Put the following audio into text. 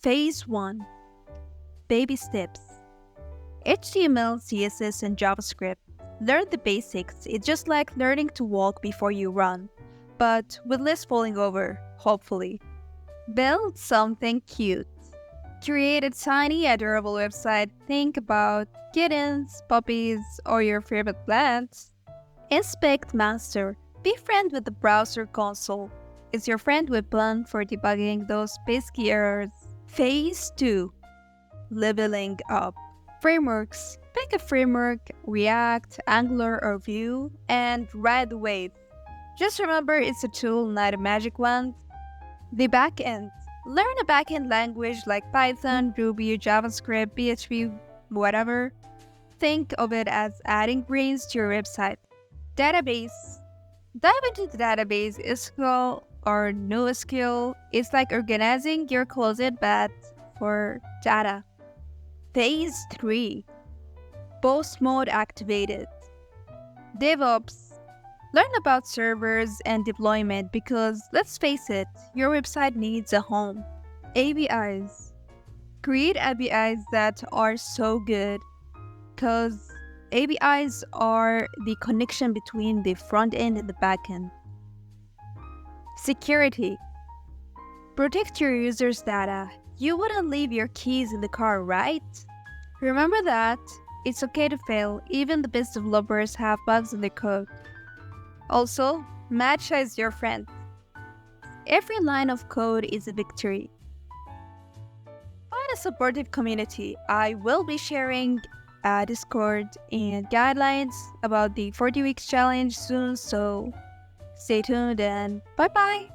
Phase 1. Baby steps. HTML, CSS, and JavaScript. Learn the basics. It's just like learning to walk before you run, but with less falling over, hopefully. Build something cute. Create a tiny, adorable website. Think about kittens, puppies, or your favorite plants. Inspect master. Be friend with the browser console. It's your friend with plan for debugging those pesky errors. Phase 2. Leveling up. Frameworks. Pick a framework, React, Angular, or Vue, and ride the wave. Just remember it's a tool, not a magic wand. The backend. Learn a backend language like Python, Ruby, JavaScript, PHP, whatever. Think of it as adding brains to your website. Database. Dive into the database. SQL or NoSQL. It's like organizing your closet but for data. Phase 3. Post mode activated. DevOps. Learn about servers and deployment because, let's face it, your website needs a home. APIs. Create APIs that are so good because APIs are the connection between the front end and the back end. Security. Protect your users' data. You wouldn't leave your keys in the car, right? Remember that it's okay to fail. Even the best developers have bugs in their code. Also, matchize your friends. Every line of code is a victory. Find a supportive community. I will be sharing a Discord and guidelines about the 40 weeks challenge soon, so stay tuned and bye bye.